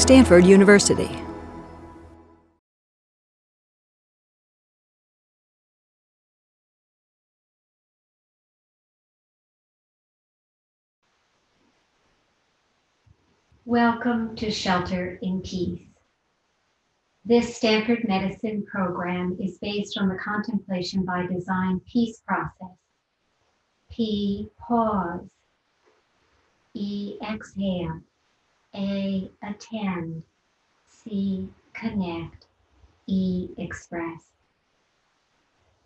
Stanford University. Welcome to Shelter in Peace. This Stanford medicine program is based on the Contemplation by Design peace process. P, pause. E, exhale. A, attend. C, connect. E, express.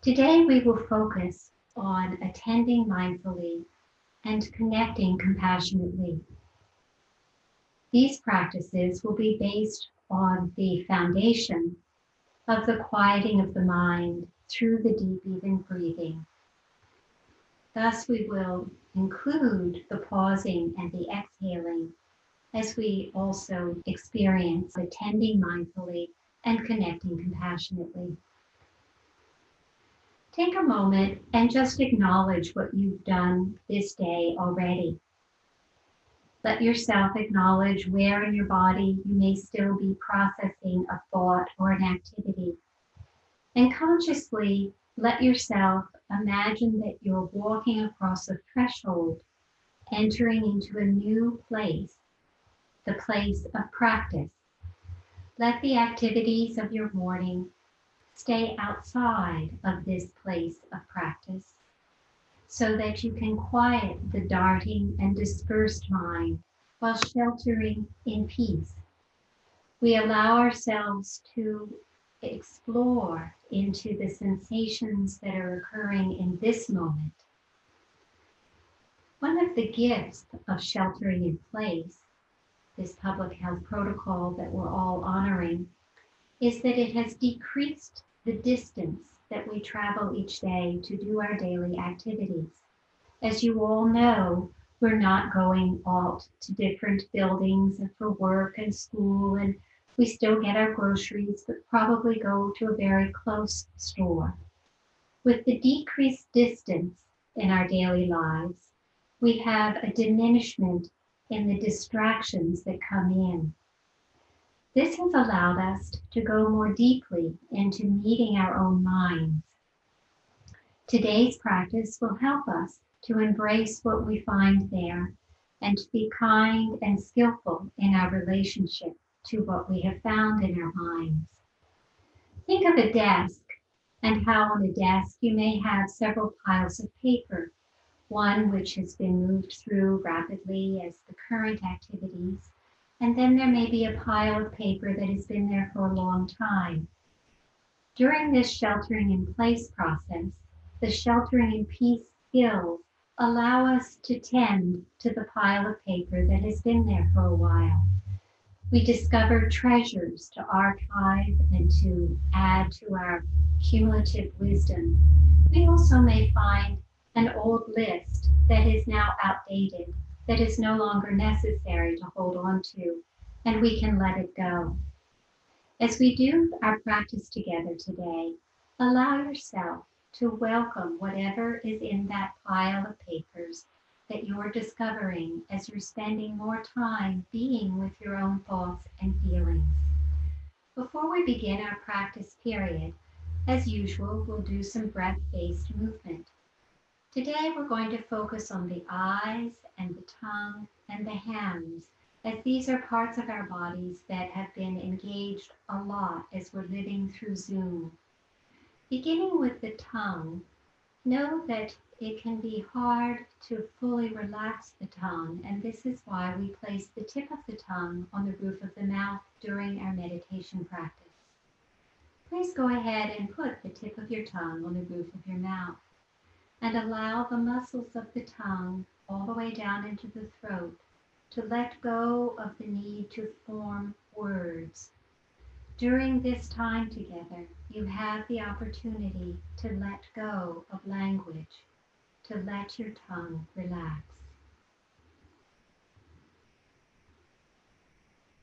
Today we will focus on attending mindfully and connecting compassionately. These practices will be based on the foundation of the quieting of the mind through the deep even breathing. Thus we will include the pausing and the exhaling as we also experience attending mindfully and connecting compassionately. Take a moment and just acknowledge what you've done this day already. Let yourself acknowledge where in your body you may still be processing a thought or an activity. And consciously let yourself imagine that you're walking across a threshold, entering into a new place, the place of practice. Let the activities of your morning stay outside of this place of practice so that you can quiet the darting and dispersed mind while sheltering in peace. We allow ourselves to explore into the sensations that are occurring in this moment. One of the gifts of sheltering in place, this public health protocol that we're all honoring, is that it has decreased the distance that we travel each day to do our daily activities. As you all know, we're not going out to different buildings and for work and school, and we still get our groceries, but probably go to a very close store. With the decreased distance in our daily lives, we have a diminishment in the distractions that come in. This has allowed us to go more deeply into meeting our own minds. Today's practice will help us to embrace what we find there and to be kind and skillful in our relationship to what we have found in our minds. Think of a desk and how on a desk you may have several piles of paper, one which has been moved through rapidly as the current activities, and then there may be a pile of paper that has been there for a long time. During this sheltering in place process, the sheltering in peace skills allow us to tend to the pile of paper that has been there for a while. We discover treasures to archive and to add to our cumulative wisdom. We also may find an old list that is now outdated, that is no longer necessary to hold on to, and we can let it go. As we do our practice together today, allow yourself to welcome whatever is in that pile of papers that you're discovering as you're spending more time being with your own thoughts and feelings. Before we begin our practice period, as usual, we'll do some breath-based movement. Today we're going to focus on the eyes and the tongue and the hands, as these are parts of our bodies that have been engaged a lot as we're living through Zoom. Beginning with the tongue, know that it can be hard to fully relax the tongue, and this is why we place the tip of the tongue on the roof of the mouth during our meditation practice. Please go ahead and put the tip of your tongue on the roof of your mouth and allow the muscles of the tongue all the way down into the throat to let go of the need to form words. During this time together, you have the opportunity to let go of language, to let your tongue relax.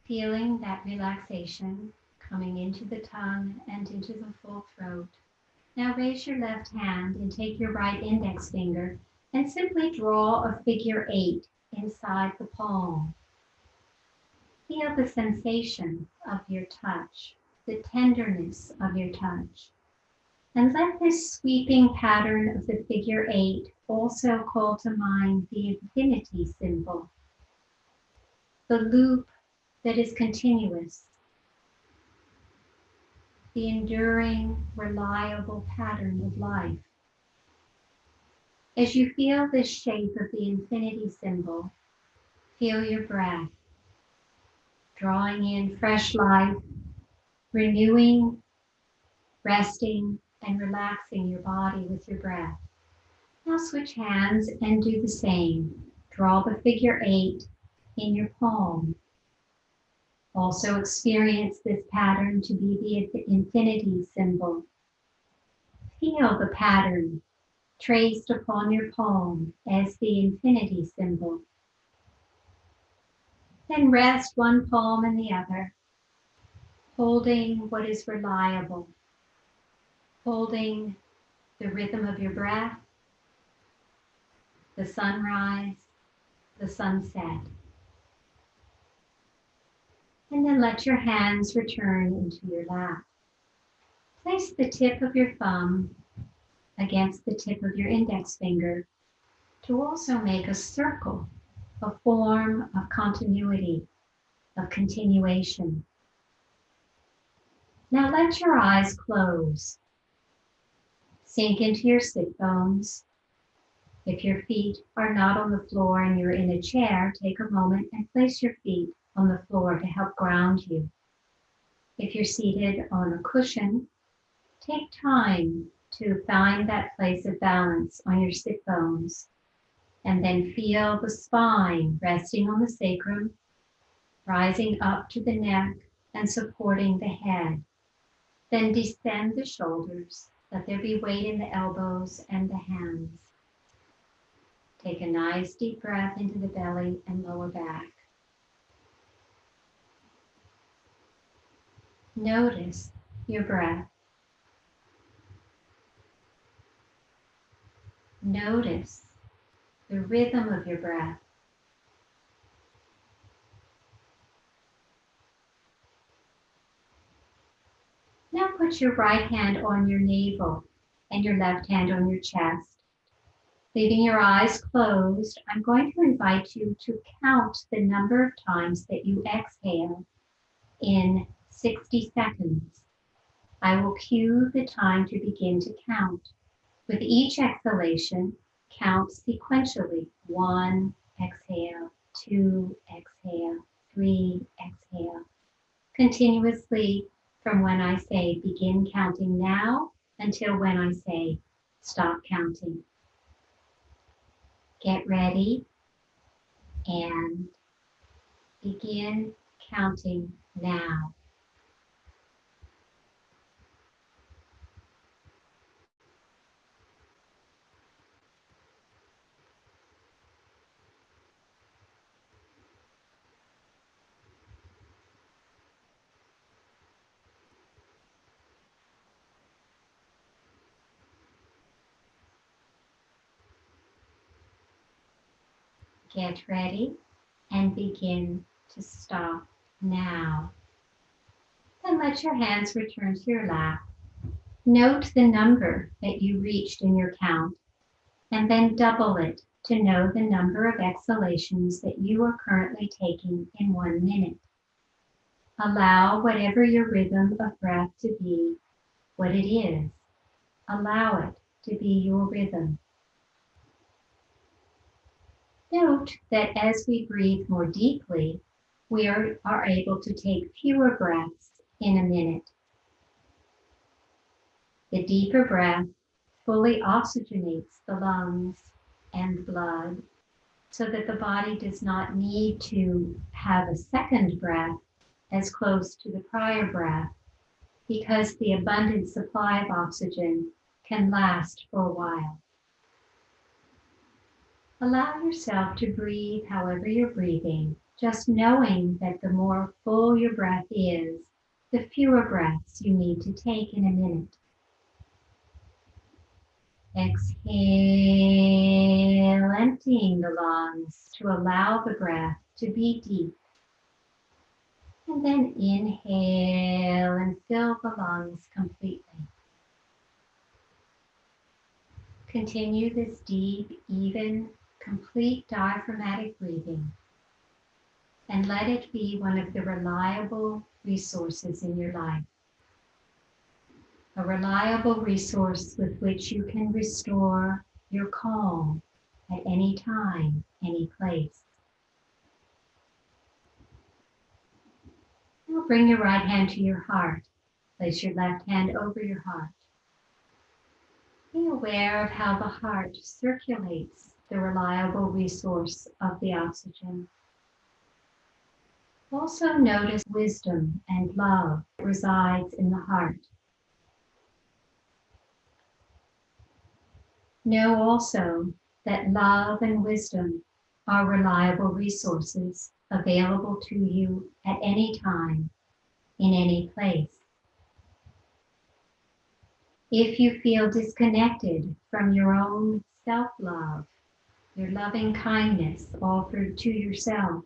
Feeling that relaxation coming into the tongue and into the full throat. Now raise your left hand and take your right index finger and simply draw a figure 8 inside the palm. Feel the sensation of your touch, the tenderness of your touch. And let this sweeping pattern of the figure 8 also call to mind the infinity symbol, the loop that is continuous, the enduring, reliable pattern of life. As you feel this shape of the infinity symbol, feel your breath, drawing in fresh life, renewing, resting, and relaxing your body with your breath. Now switch hands and do the same. Draw the figure 8 in your palm. Also experience this pattern to be the infinity symbol. Feel the pattern traced upon your palm as the infinity symbol. Then rest one palm in the other, holding what is reliable, holding the rhythm of your breath, the sunrise, the sunset. And then let your hands return into your lap. Place the tip of your thumb against the tip of your index finger to also make a circle, a form of continuity, of continuation. Now let your eyes close. Sink into your sit bones. If your feet are not on the floor and you're in a chair, take a moment and place your feet on the floor to help ground you. If you're seated on a cushion, take time to find that place of balance on your sit bones, and then feel the spine resting on the sacrum, rising up to the neck and supporting the head. Then descend the shoulders. Let there be weight in the elbows and the hands. Take a nice deep breath into the belly and lower back. Notice your breath. Notice the rhythm of your breath. Now put your right hand on your navel and your left hand on your chest. Leaving your eyes closed, I'm going to invite you to count the number of times that you exhale in 60 seconds. I will cue the time to begin to count. With each exhalation, count sequentially. 1, exhale, 2, exhale, 3, exhale. Continuously from when I say begin counting now until when I say stop counting. Get ready and begin counting now. Get ready and begin to stop now. Then let your hands return to your lap. Note the number that you reached in your count, and then double it to know the number of exhalations that you are currently taking in 1 minute. Allow whatever your rhythm of breath to be what it is. Allow it to be your rhythm. Note that as we breathe more deeply, we are able to take fewer breaths in a minute. The deeper breath fully oxygenates the lungs and blood so that the body does not need to have a second breath as close to the prior breath, because the abundant supply of oxygen can last for a while. Allow yourself to breathe however you're breathing, just knowing that the more full your breath is, the fewer breaths you need to take in a minute. Exhale, emptying the lungs to allow the breath to be deep. And then inhale and fill the lungs completely. Continue this deep, even, complete diaphragmatic breathing, and let it be one of the reliable resources in your life. A reliable resource with which you can restore your calm at any time, any place. Now bring your right hand to your heart. Place your left hand over your heart. Be aware of how the heart circulates the reliable resource of the oxygen. Also notice wisdom and love that resides in the heart. Know also that love and wisdom are reliable resources available to you at any time, in any place. If you feel disconnected from your own self-love, your loving kindness offered to yourself,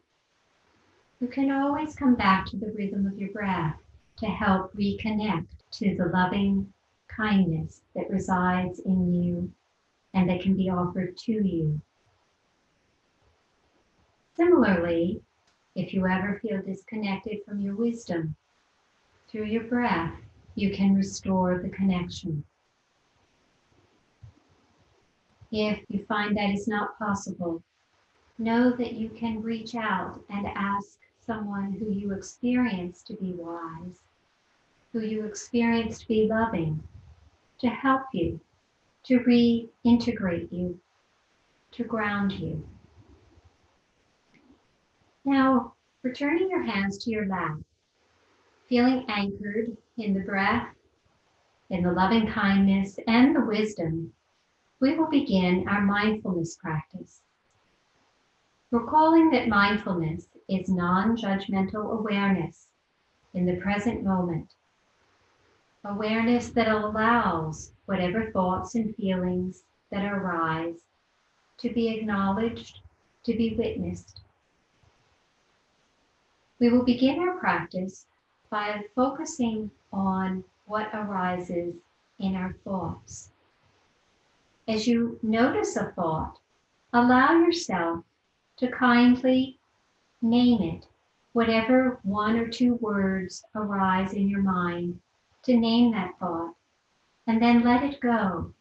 you can always come back to the rhythm of your breath to help reconnect to the loving kindness that resides in you and that can be offered to you. Similarly, if you ever feel disconnected from your wisdom, through your breath, you can restore the connection. If you find that is not possible, know that you can reach out and ask someone who you experience to be wise, who you experience to be loving, to help you, to reintegrate you, to ground you. Now, returning your hands to your lap, feeling anchored in the breath, in the loving kindness and the wisdom, we will begin our mindfulness practice. Recalling that mindfulness is non-judgmental awareness in the present moment, awareness that allows whatever thoughts and feelings that arise to be acknowledged, to be witnessed. We will begin our practice by focusing on what arises in our thoughts. As you notice a thought, allow yourself to kindly name it, whatever one or two words arise in your mind, to name that thought, and then let it go,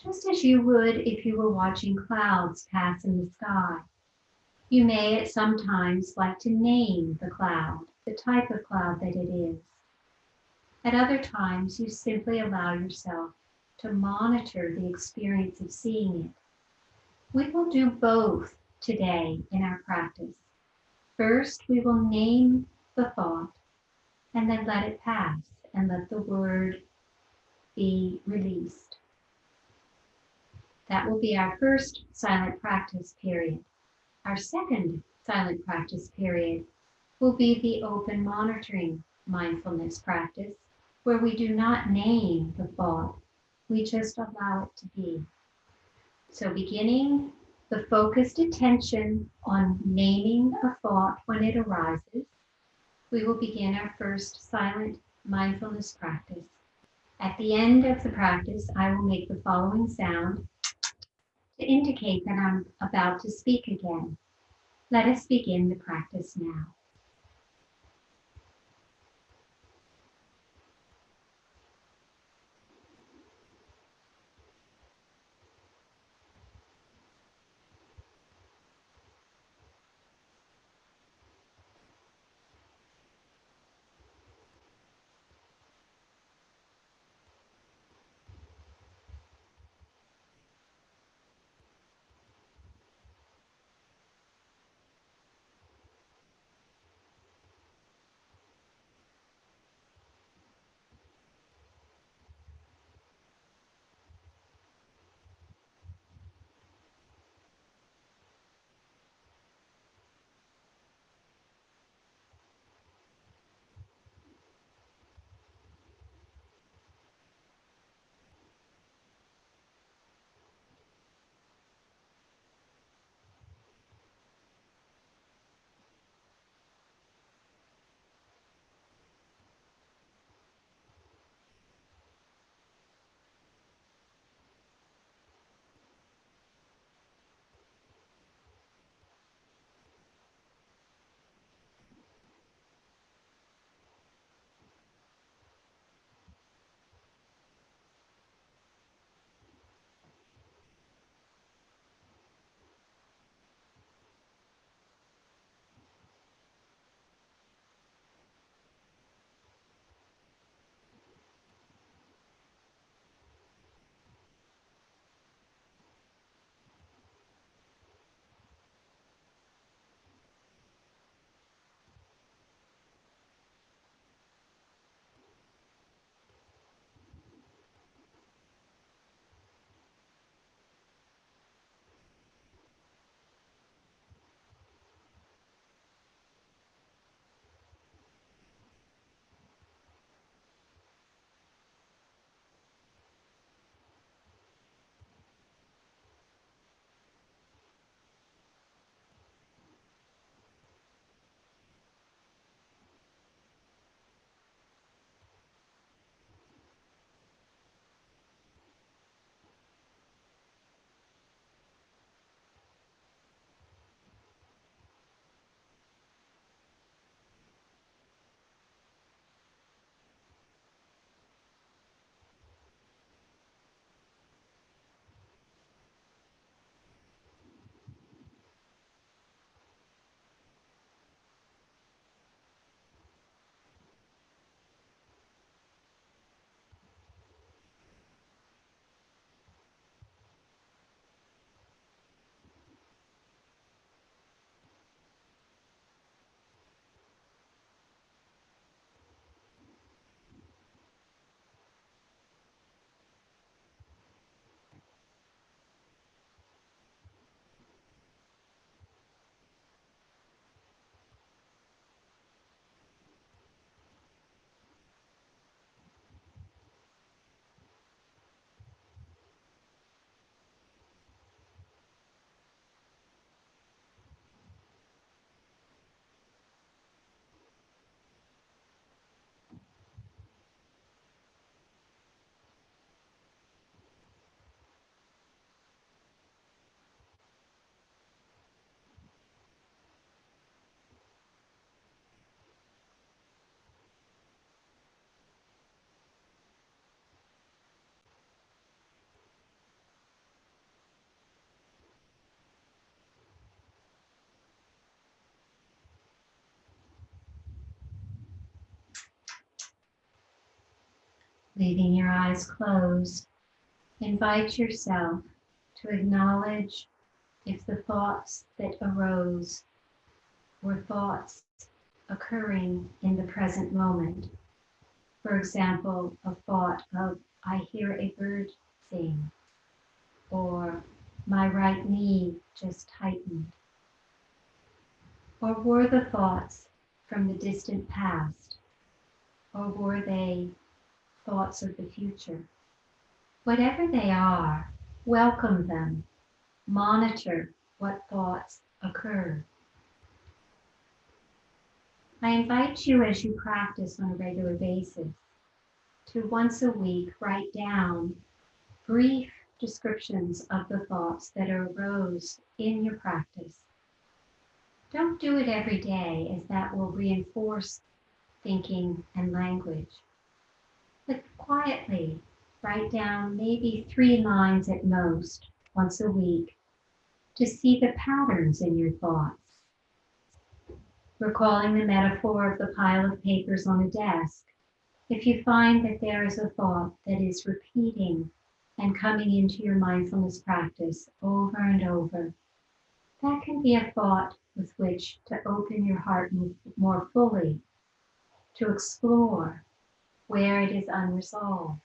just as you would if you were watching clouds pass in the sky. You may at some times like to name the cloud, the type of cloud that it is. At other times, you simply allow yourself to monitor the experience of seeing it. We will do both today in our practice. First, we will name the thought and then let it pass and let the word be released. That will be our first silent practice period. Our second silent practice period will be the open monitoring mindfulness practice, where we do not name the thought, we just allow it to be. So beginning the focused attention on naming a thought when it arises, we will begin our first silent mindfulness practice. At the end of the practice, I will make the following sound to indicate that I'm about to speak again. Let us begin the practice now. Leaving your eyes closed, invite yourself to acknowledge if the thoughts that arose were thoughts occurring in the present moment. For example, a thought of, I hear a bird sing, or my right knee just tightened. Or were the thoughts from the distant past, or were they thoughts of the future? Whatever they are, welcome them. Monitor what thoughts occur. I invite you, as you practice on a regular basis, to once a week write down brief descriptions of the thoughts that arose in your practice. Don't do it every day, as that will reinforce thinking and language. But quietly write down maybe 3 lines at most once a week to see the patterns in your thoughts. Recalling the metaphor of the pile of papers on a desk, if you find that there is a thought that is repeating and coming into your mindfulness practice over and over, that can be a thought with which to open your heart more fully, to explore where it is unresolved.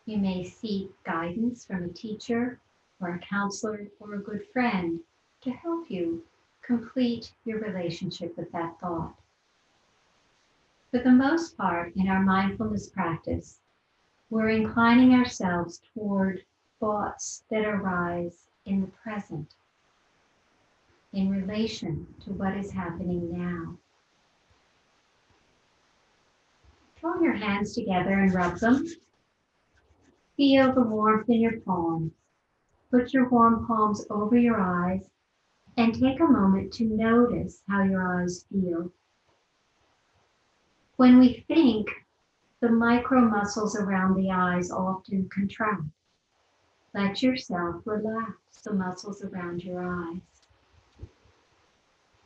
You may seek guidance from a teacher or a counselor or a good friend to help you complete your relationship with that thought. For the most part, in our mindfulness practice, we're inclining ourselves toward thoughts that arise in the present, in relation to what is happening now. Draw your hands together and rub them. Feel the warmth in your palms. Put your warm palms over your eyes and take a moment to notice how your eyes feel. When we think, the micro muscles around the eyes often contract. Let yourself relax the muscles around your eyes.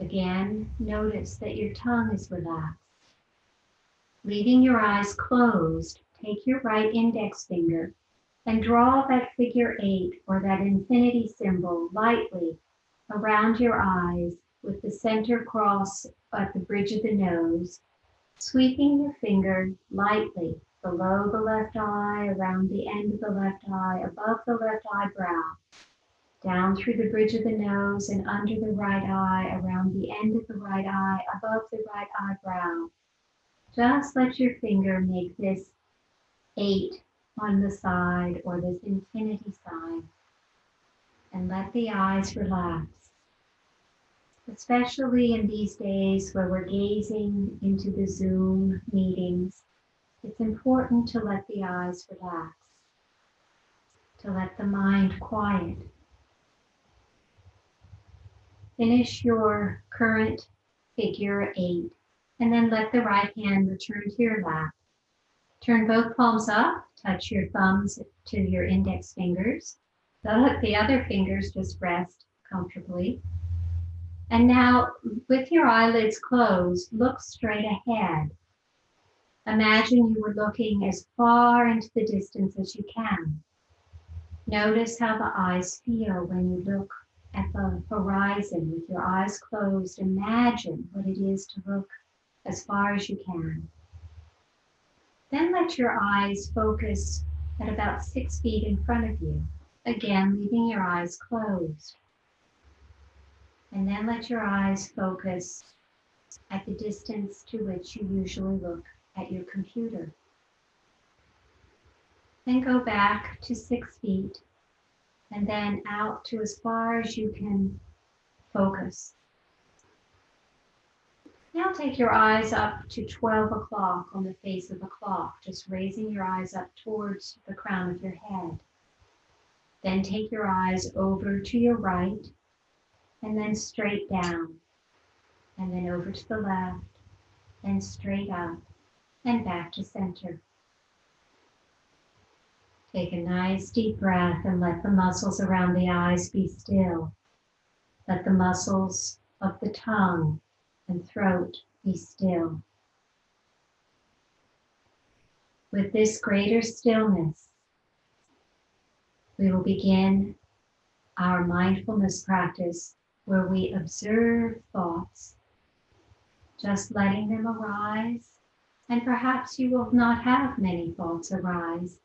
Again, notice that your tongue is relaxed. Leaving your eyes closed, take your right index finger and draw that figure 8 or that infinity symbol lightly around your eyes with the center cross at the bridge of the nose, sweeping your finger lightly below the left eye, around the end of the left eye, above the left eyebrow, down through the bridge of the nose and under the right eye, around the end of the right eye, above the right eyebrow. Just let your finger make this 8 on the side or this infinity sign, and let the eyes relax. Especially in these days where we're gazing into the Zoom meetings, it's important to let the eyes relax, to let the mind quiet. Finish your current figure 8, and then let the right hand return to your lap. Turn both palms up, touch your thumbs to your index fingers. Let the other fingers just rest comfortably. And now, with your eyelids closed, look straight ahead. Imagine you were looking as far into the distance as you can. Notice how the eyes feel when you look at the horizon with your eyes closed. Imagine what it is to look as far as you can. Then let your eyes focus at about 6 feet in front of you. Again, leaving your eyes closed. And then let your eyes focus at the distance to which you usually look at your computer. Then go back to 6 feet and then out to as far as you can focus. Now take your eyes up to 12 o'clock on the face of the clock, just raising your eyes up towards the crown of your head. Then take your eyes over to your right, and then straight down, and then over to the left, and straight up, and back to center. Take a nice deep breath and let the muscles around the eyes be still. Let the muscles of the tongue and throat be still. With this greater stillness, we will begin our mindfulness practice where we observe thoughts, just letting them arise. And perhaps you will not have many thoughts arise,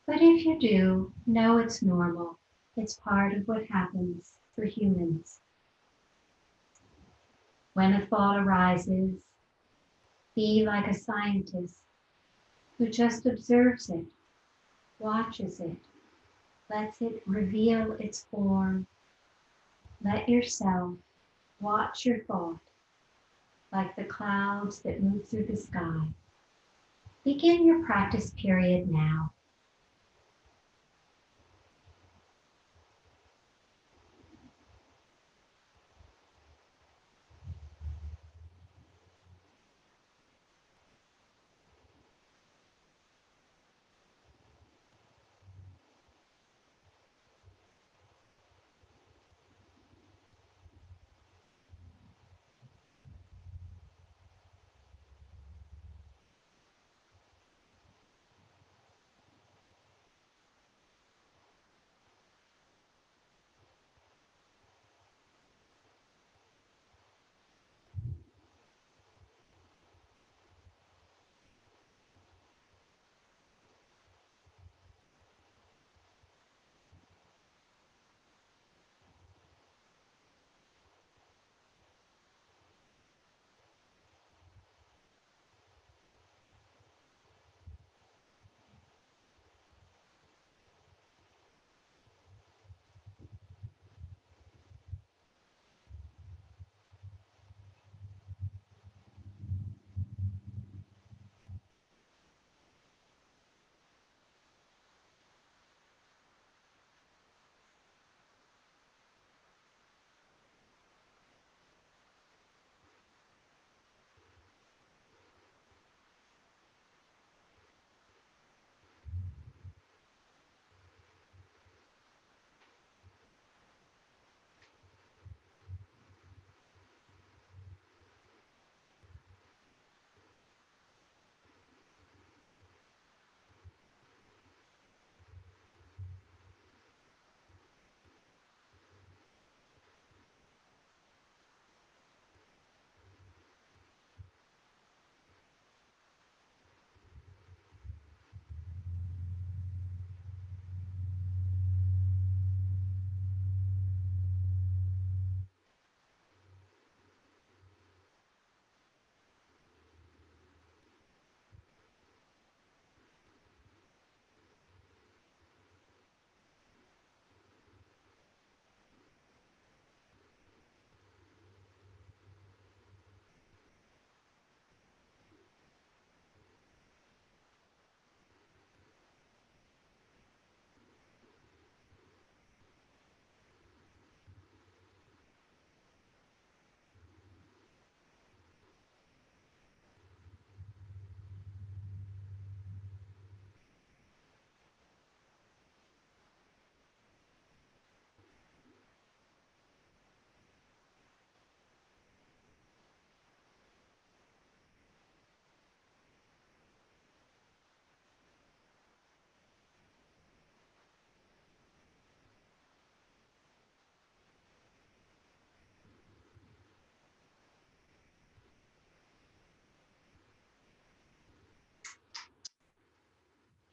but if you do, know it's normal. It's part of what happens for humans. When a thought arises, be like a scientist who just observes it, watches it, lets it reveal its form. Let yourself watch your thought like the clouds that move through the sky. Begin your practice period now.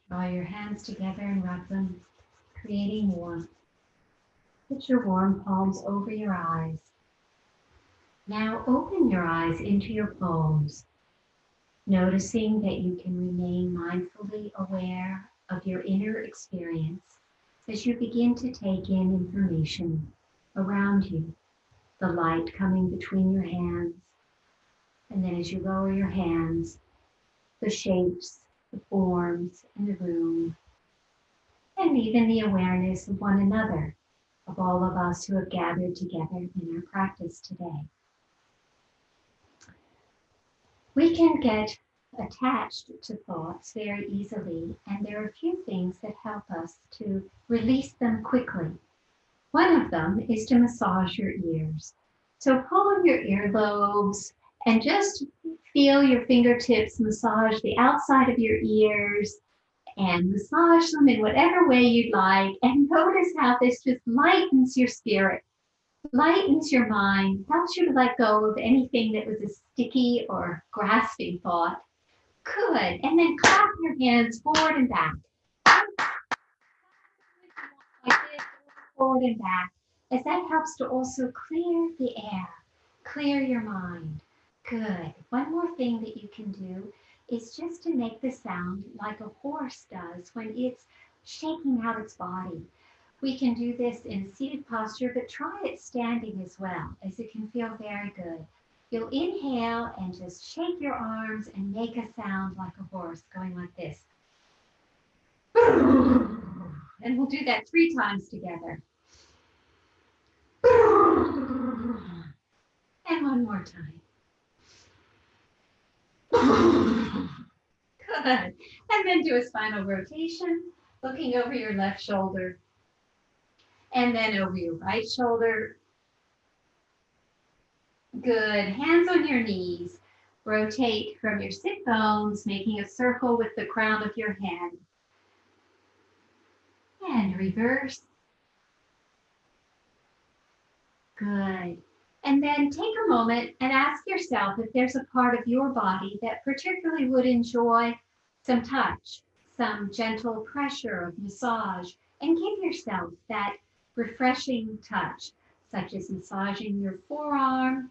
Draw your hands together and rub them, creating warmth. Put your warm palms over your eyes. Now open your eyes into your palms, noticing that you can remain mindfully aware of your inner experience as you begin to take in information around you, the light coming between your hands, and then as you lower your hands, the shapes, the forms in the room, and even the awareness of one another, of all of us who have gathered together in our practice today. We can get attached to thoughts very easily, and there are a few things that help us to release them quickly. One of them is to massage your ears. So pull on your earlobes And just feel your fingertips massage the outside of your ears and massage them in whatever way you'd like. And notice how this just lightens your spirit, lightens your mind, helps you to let go of anything that was a sticky or grasping thought. Good. And then clap your hands forward and back. Like this, forward and back, as that helps to also clear the air, clear your mind. Good. One more thing that you can do is just to make the sound like a horse does when it's shaking out its body. We can do this in a seated posture, but try it standing as well, as it can feel very good. You'll inhale and just shake your arms and make a sound like a horse, going like this. And we'll do that 3 times together. And one more time. Good. And then do a spinal rotation, looking over your left shoulder and then over your right shoulder. Good. Hands on your knees. Rotate from your sit bones, making a circle with the crown of your head. And reverse. Good. And then take a moment and ask yourself if there's a part of your body that particularly would enjoy some touch, some gentle pressure of massage, and give yourself that refreshing touch, such as massaging your forearm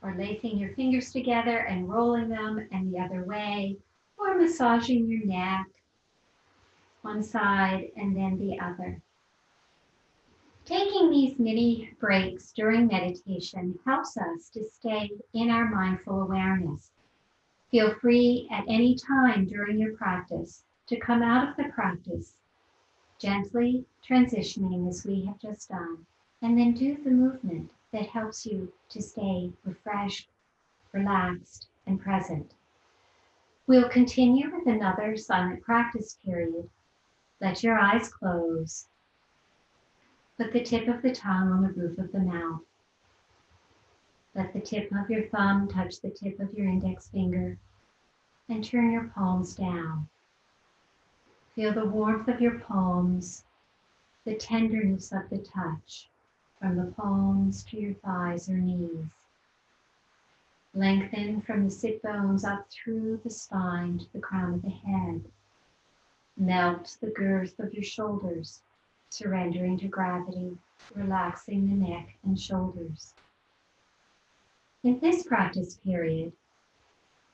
or lacing your fingers together and rolling them and the other way, or massaging your neck, one side and then the other. Taking these mini breaks during meditation helps us to stay in our mindful awareness. Feel free at any time during your practice to come out of the practice, gently transitioning as we have just done, and then do the movement that helps you to stay refreshed, relaxed, and present. We'll continue with another silent practice period. Let your eyes close. Put the tip of the tongue on the roof of the mouth. Let the tip of your thumb touch the tip of your index finger and turn your palms down. Feel the warmth of your palms, the tenderness of the touch from the palms to your thighs or knees. Lengthen from the sit bones up through the spine to the crown of the head. Melt the girth of your shoulders, surrendering to gravity, relaxing the neck and shoulders. In this practice period,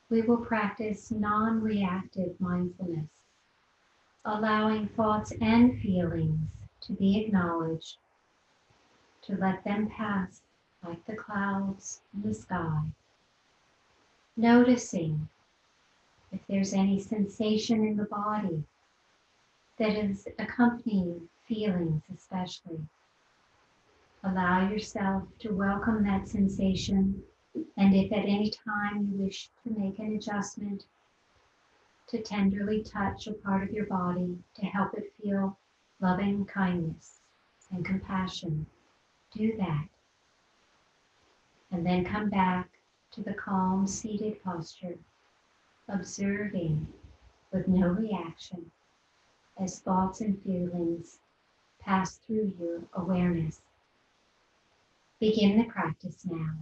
we will practice non-reactive mindfulness, allowing thoughts and feelings to be acknowledged, to let them pass like the clouds in the sky, noticing if there's any sensation in the body that is accompanying feelings especially. Allow yourself to welcome that sensation, and if at any time you wish to make an adjustment, to tenderly touch a part of your body to help it feel loving kindness and compassion, do that. And then come back to the calm seated posture, observing with no reaction as thoughts and feelings pass through your awareness. Begin the practice now.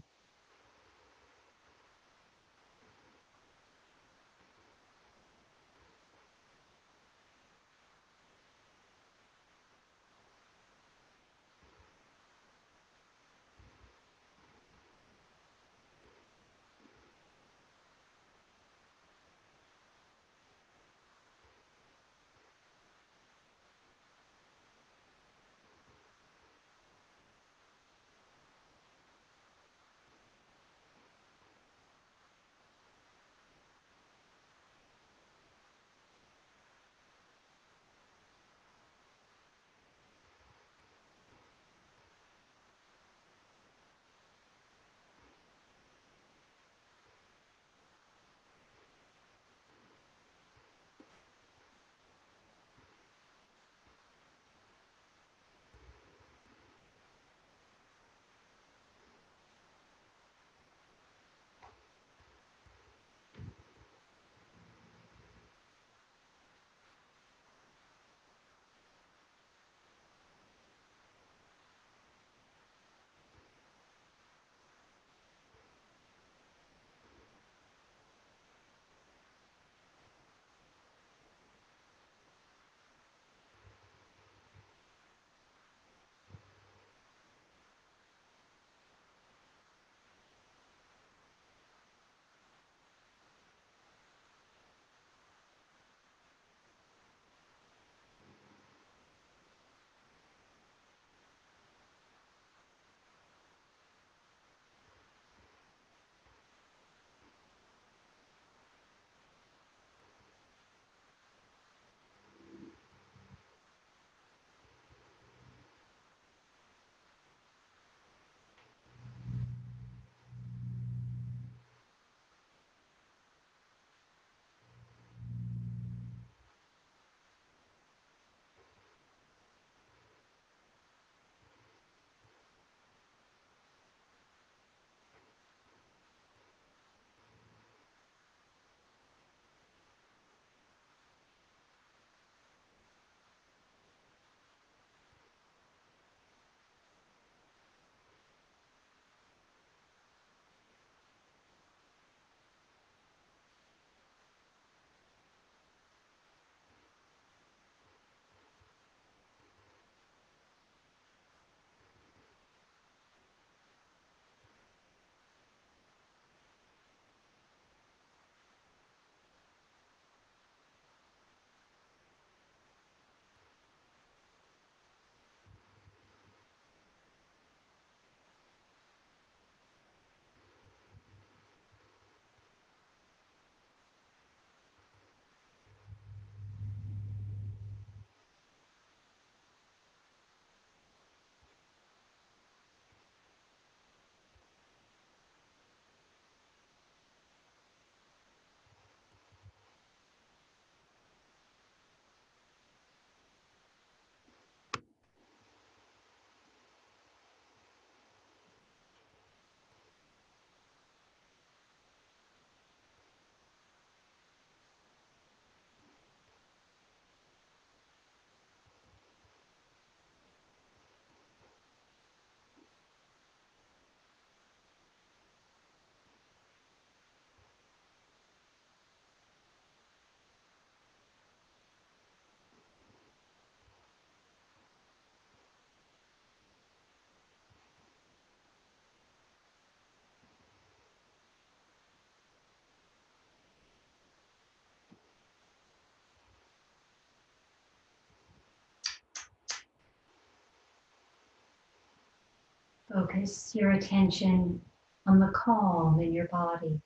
Focus your attention on the calm in your body,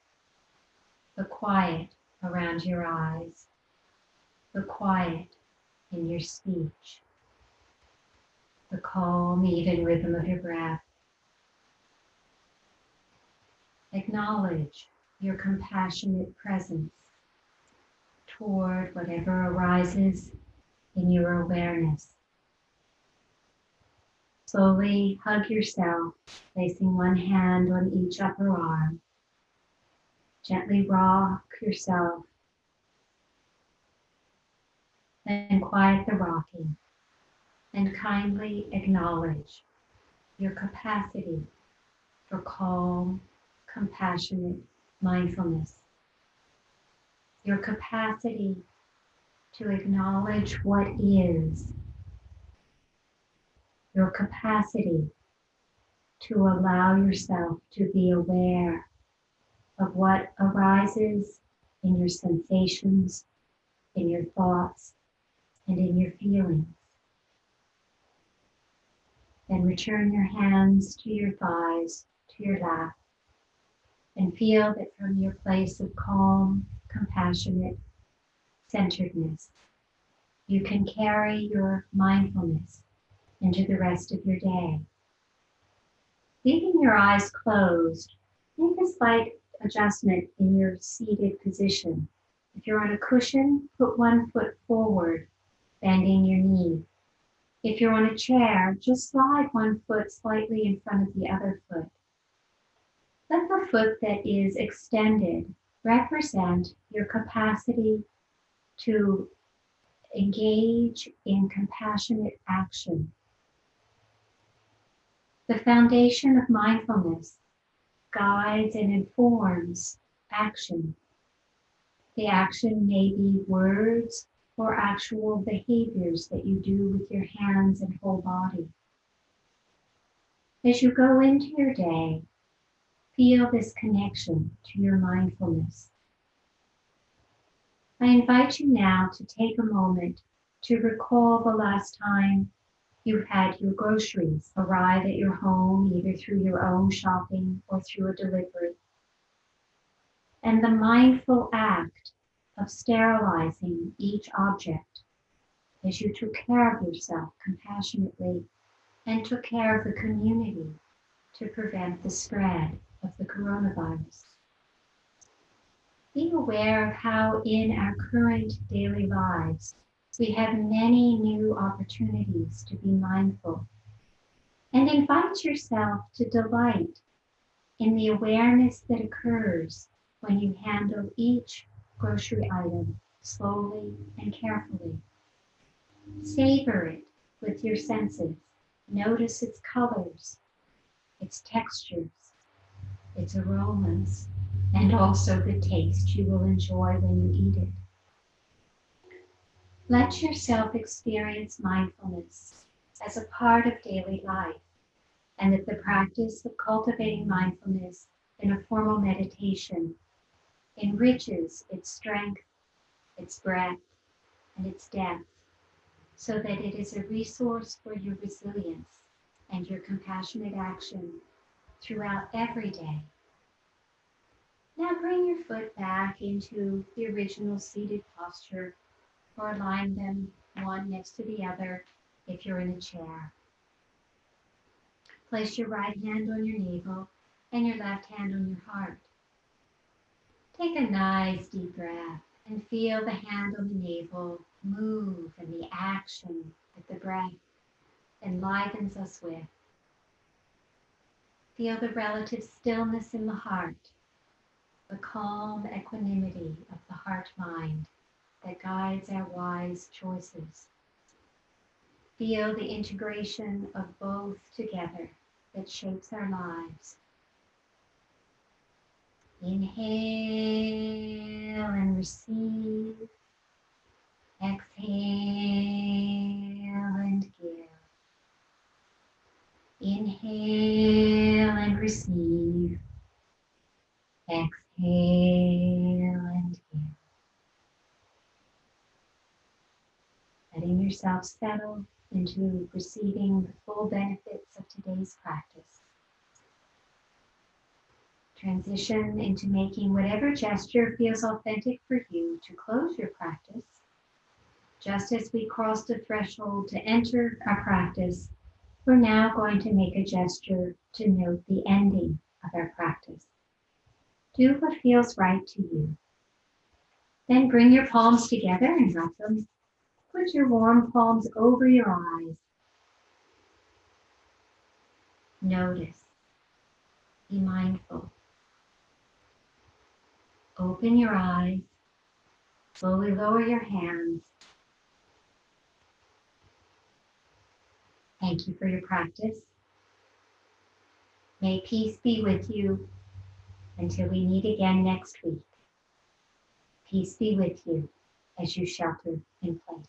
the quiet around your eyes, the quiet in your speech, the calm, even rhythm of your breath. Acknowledge your compassionate presence toward whatever arises in your awareness. Slowly hug yourself, placing one hand on each upper arm. Gently rock yourself and quiet the rocking, and kindly acknowledge your capacity for calm, compassionate mindfulness. Your capacity to acknowledge what is. Your capacity to allow yourself to be aware of what arises in your sensations, in your thoughts, and in your feelings. Then return your hands to your thighs, to your lap, and feel that from your place of calm, compassionate centeredness, you can carry your mindfulness into the rest of your day. Leaving your eyes closed, make a slight adjustment in your seated position. If you're on a cushion, put one foot forward, bending your knee. If you're on a chair, just slide one foot slightly in front of the other foot. Let the foot that is extended represent your capacity to engage in compassionate action. The foundation of mindfulness guides and informs action. The action may be words or actual behaviors that you do with your hands and whole body. As you go into your day, feel this connection to your mindfulness. I invite you now to take a moment to recall the last time you had your groceries arrive at your home, either through your own shopping or through a delivery. And the mindful act of sterilizing each object as you took care of yourself compassionately and took care of the community to prevent the spread of the coronavirus. Be aware of how in our current daily lives we have many new opportunities to be mindful, and invite yourself to delight in the awareness that occurs when you handle each grocery item slowly and carefully. Savor it with your senses. Notice its colors, its textures, its aromas, and also the taste you will enjoy when you eat it. Let yourself experience mindfulness as a part of daily life, and that the practice of cultivating mindfulness in a formal meditation enriches its strength, its breadth, and its depth, so that it is a resource for your resilience and your compassionate action throughout every day. Now bring your foot back into the original seated posture, or align them one next to the other if you're in a chair. Place your right hand on your navel and your left hand on your heart. Take a nice deep breath and feel the hand on the navel move and the action that the breath enlivens us with. Feel the relative stillness in the heart, the calm equanimity of the heart-mind that guides our wise choices. Feel the integration of both together that shapes our lives. Inhale and receive. Exhale and give. Inhale and receive. Exhale and give. Letting yourself settle into receiving the full benefits of today's practice. Transition into making whatever gesture feels authentic for you to close your practice. Just as we crossed the threshold to enter our practice, we're now going to make a gesture to note the ending of our practice. Do what feels right to you. Then bring your palms together and rub them. Put your warm palms over your eyes. Notice. Be mindful. Open your eyes. Slowly lower your hands. Thank you for your practice. May peace be with you until we meet again next week. Peace be with you as you shelter in place.